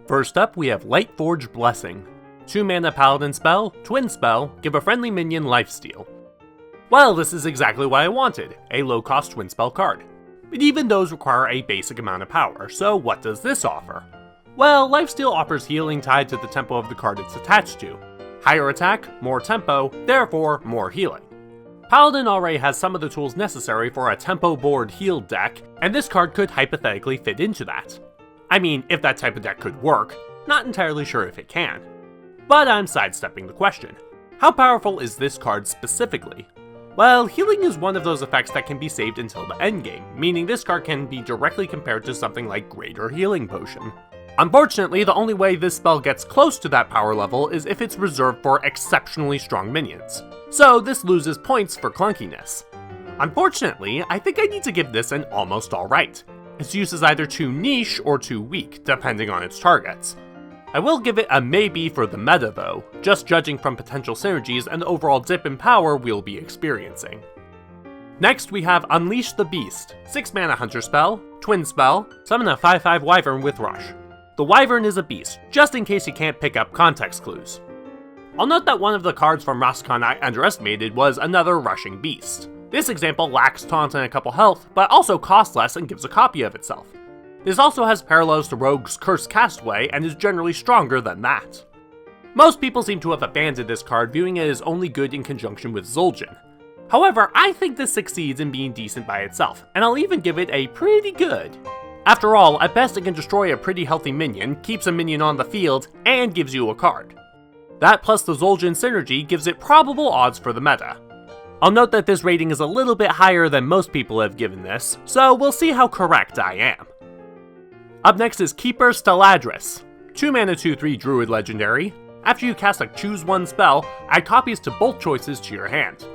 First up, we have Lightforge Blessing. 2 mana paladin spell, twin spell, give a friendly minion lifesteal. Well, this is exactly what I wanted, a low-cost twin spell card. But even those require a basic amount of power, so what does this offer? Well, lifesteal offers healing tied to the tempo of the card it's attached to. Higher attack, more tempo, therefore more healing. Paladin already has some of the tools necessary for a tempo board heal deck, and this card could hypothetically fit into that. I mean, if that type of deck could work, not entirely sure if it can. But I'm sidestepping the question. How powerful is this card specifically? Well, healing is one of those effects that can be saved until the endgame, meaning this card can be directly compared to something like Greater Healing Potion. Unfortunately, the only way this spell gets close to that power level is if it's reserved for exceptionally strong minions. So this loses points for clunkiness. Unfortunately, I think I need to give this an almost alright. Its use is either too niche or too weak, depending on its targets. I will give it a maybe for the meta though, just judging from potential synergies and the overall dip in power we'll be experiencing. Next we have Unleash the Beast, 6 mana hunter spell, twin spell, summon a 5/5 wyvern with rush. The wyvern is a beast, just in case you can't pick up context clues. I'll note that one of the cards from Rastakhan I underestimated was another rushing beast. This example lacks taunt and a couple health, but also costs less and gives a copy of itself. This also has parallels to Rogue's Cursed Castaway and is generally stronger than that. Most people seem to have abandoned this card, viewing it as only good in conjunction with Zul'jin. However, I think this succeeds in being decent by itself, and I'll even give it a pretty good. After all, at best it can destroy a pretty healthy minion, keeps a minion on the field, and gives you a card. That plus the Zul'jin synergy gives it probable odds for the meta. I'll note that this rating is a little bit higher than most people have given this, so we'll see how correct I am. Up next is Keeper Steladris, 2 mana 2/3 druid legendary. After you cast a choose one spell, add copies to both choices to your hand.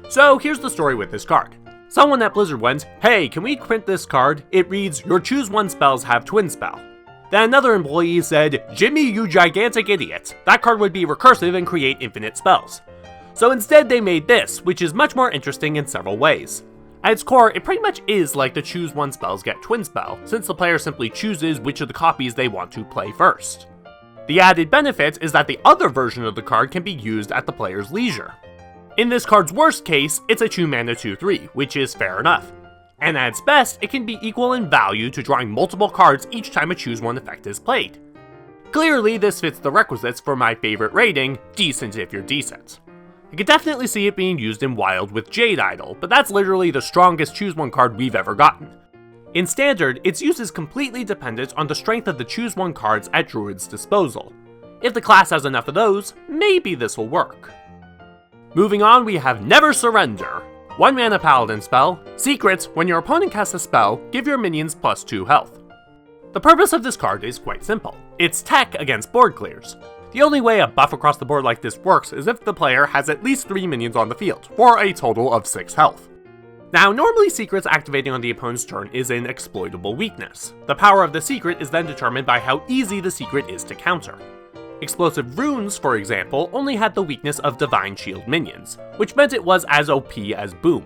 So here's the story with this card. Someone at Blizzard went, "Hey, can we print this card? It reads, your choose one spells have twin spell." Then another employee said, "Jimmy, you gigantic idiot. That card would be recursive and create infinite spells." So instead they made this, which is much more interesting in several ways. At its core, it pretty much is like the choose one spells get twin spell, since the player simply chooses which of the copies they want to play first. The added benefit is that the other version of the card can be used at the player's leisure. In this card's worst case, it's a 2 mana 2/3, which is fair enough. And at its best, it can be equal in value to drawing multiple cards each time a choose one effect is played. Clearly, this fits the requisites for my favorite rating, decent if you're decent. I could definitely see it being used in Wild with Jade Idol, but that's literally the strongest choose one card we've ever gotten. In Standard, its use is completely dependent on the strength of the choose one cards at Druid's disposal. If the class has enough of those, maybe this will work. Moving on, we have Never Surrender. 1 mana paladin spell, secret, when your opponent casts a spell, give your minions +2 health. The purpose of this card is quite simple. It's tech against board clears. The only way a buff across the board like this works is if the player has at least 3 minions on the field, for a total of 6 health. Now, normally secrets activating on the opponent's turn is an exploitable weakness. The power of the secret is then determined by how easy the secret is to counter. Explosive Runes, for example, only had the weakness of Divine Shield minions, which meant it was as OP as Boom.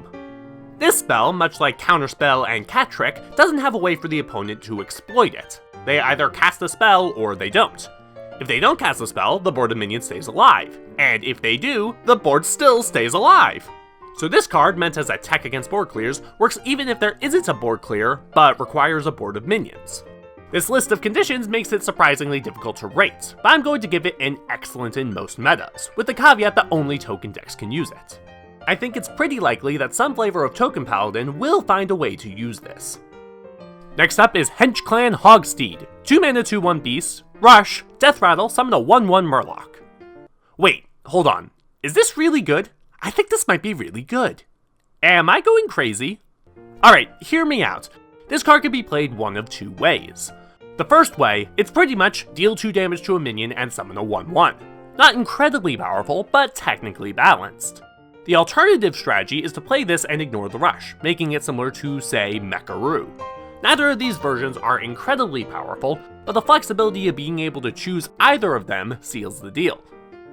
This spell, much like Counterspell and Cat Trick, doesn't have a way for the opponent to exploit it. They either cast a spell or they don't. If they don't cast a spell, the board of minions stays alive, and if they do, the board still stays alive. So this card, meant as a tech against board clears, works even if there isn't a board clear, but requires a board of minions. This list of conditions makes it surprisingly difficult to rate, but I'm going to give it an excellent in most metas, with the caveat that only token decks can use it. I think it's pretty likely that some flavor of Token Paladin will find a way to use this. Next up is hench-clan Hogsteed, 2 mana 2/1 beast, rush, death rattle, summon a 1/1 Murloc. Wait, hold on, is this really good? I think this might be really good. Am I going crazy? Alright, hear me out. This card can be played one of 2 ways. The first way, it's pretty much deal 2 damage to a minion and summon a 1/1. Not incredibly powerful, but technically balanced. The alternative strategy is to play this and ignore the rush, making it similar to, say, Mecharoo. Neither of these versions are incredibly powerful, but the flexibility of being able to choose either of them seals the deal.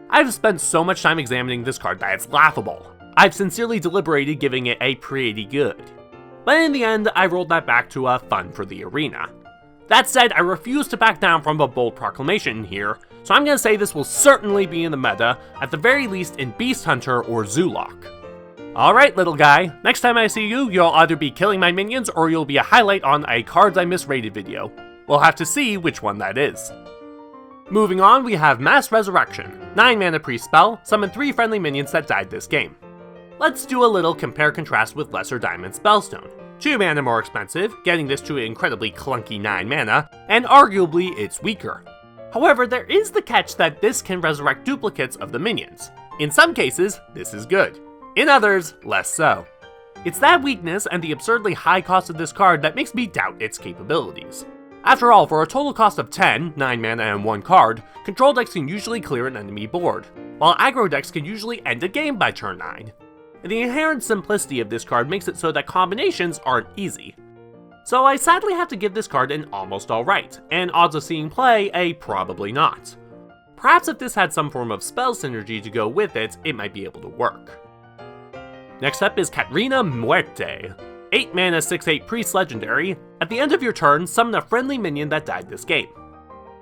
I've spent so much time examining this card that it's laughable. I've sincerely deliberated giving it a pretty good. But in the end, I rolled that back to a fun for the arena. That said, I refuse to back down from a bold proclamation here, so I'm gonna say this will certainly be in the meta, at the very least in Beast Hunter or Zoolock. Alright, little guy, next time I see you, you'll either be killing my minions or you'll be a highlight on a Cards I Misrated video. We'll have to see which one that is. Moving on, we have Mass Resurrection. 9 mana priest spell, summon 3 friendly minions that died this game. Let's do a little compare-contrast with Lesser Diamond Spellstone. 2 mana more expensive, getting this to an incredibly clunky 9 mana, and arguably it's weaker. However, there is the catch that this can resurrect duplicates of the minions. In some cases, this is good. In others, less so. It's that weakness and the absurdly high cost of this card that makes me doubt its capabilities. After all, for a total cost of 10, 9 mana and 1 card, control decks can usually clear an enemy board, while aggro decks can usually end a game by turn 9. And the inherent simplicity of this card makes it so that combinations aren't easy. So I sadly have to give this card an almost alright, and odds of seeing play a probably not. Perhaps if this had some form of spell synergy to go with it, it might be able to work. Next up is Catarina Muerte. 8 mana 6/8 priest legendary. At the end of your turn, summon a friendly minion that died this game.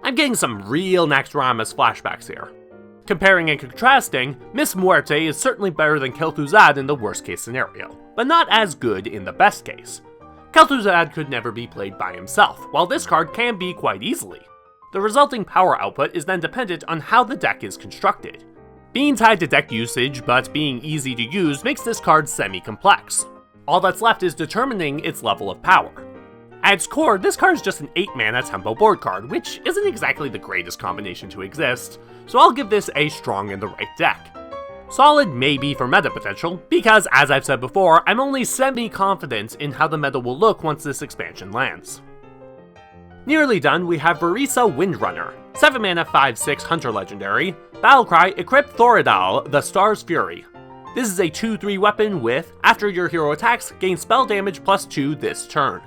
I'm getting some real Naxxramas flashbacks here. Comparing and contrasting, Miss Muerte is certainly better than Kel'Thuzad in the worst case scenario, but not as good in the best case. Kel'Thuzad could never be played by himself, while this card can be quite easily. The resulting power output is then dependent on how the deck is constructed. Being tied to deck usage, but being easy to use makes this card semi-complex. All that's left is determining its level of power. At its core, this card is just an 8 mana tempo board card, which isn't exactly the greatest combination to exist, so I'll give this a strong in the right deck. Solid maybe for meta potential, because as I've said before, I'm only semi-confident in how the meta will look once this expansion lands. Nearly done, we have ISA Windrunner. 7 mana 5/6 Hunter Legendary. Battlecry, equip Thoradal, the Star's Fury. This is a 2/3 weapon with, after your hero attacks, gain spell damage +2 this turn.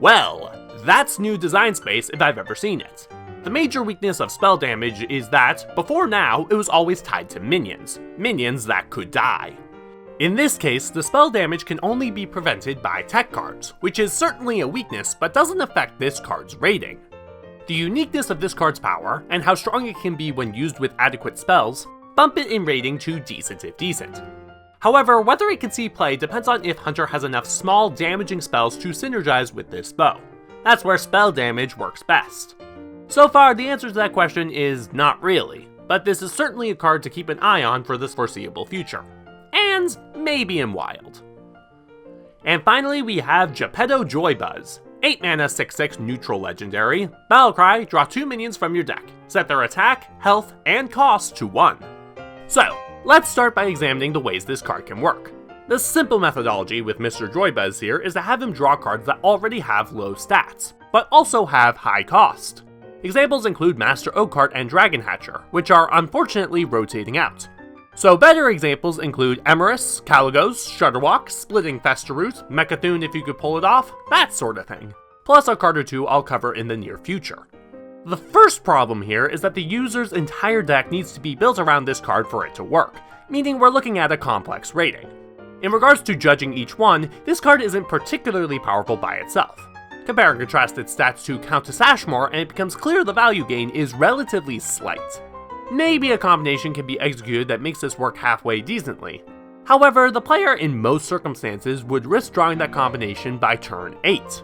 Well, that's new design space if I've ever seen it. The major weakness of spell damage is that, before now, it was always tied to minions that could die. In this case, the spell damage can only be prevented by tech cards, which is certainly a weakness but doesn't affect this card's rating. The uniqueness of this card's power, and how strong it can be when used with adequate spells, bump it in rating to decent if decent. However, whether it can see play depends on if Hunter has enough small damaging spells to synergize with this bow. That's where spell damage works best. So far, the answer to that question is not really, but this is certainly a card to keep an eye on for this foreseeable future. And maybe in Wild. And finally, we have Geppetto Joy Buzz. 8 mana 6/6 neutral legendary. Battlecry, draw 2 minions from your deck. Set their attack, health, and cost to 1. So, let's start by examining the ways this card can work. The simple methodology with Mr. Joy Buzz here is to have him draw cards that already have low stats, but also have high cost. Examples include Master Oakheart and Dragon Hatcher, which are unfortunately rotating out. So better examples include Emerus, Kaligos, Shudderwalk, Splitting Festeroot, Mecha'thun if you could pull it off, that sort of thing. Plus a card or two I'll cover in the near future. The first problem here is that the user's entire deck needs to be built around this card for it to work, meaning we're looking at a complex rating. In regards to judging each one, this card isn't particularly powerful by itself. Compare and contrast its stats to Countess Ashmore and it becomes clear the value gain is relatively slight. Maybe a combination can be executed that makes this work halfway decently. However, the player in most circumstances would risk drawing that combination by turn 8.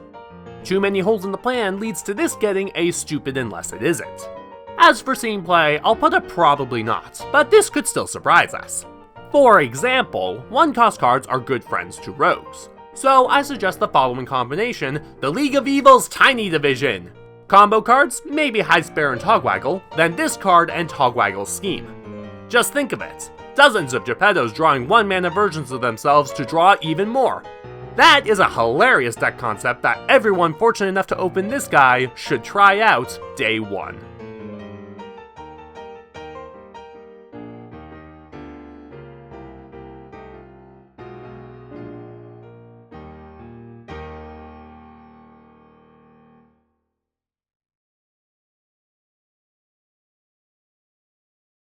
Too many holes in the plan leads to this getting a stupid unless it isn't. As for seeing play, I'll put a probably not, but this could still surprise us. For example, 1-cost cards are good friends to rogues. So I suggest the following combination, the League of Evil's Tiny Division. Combo cards, maybe High Spare and Togwaggle, then this card and Togwaggle's Scheme. Just think of it, dozens of Geppettos drawing 1-mana versions of themselves to draw even more. That is a hilarious deck concept that everyone fortunate enough to open this guy should try out day 1.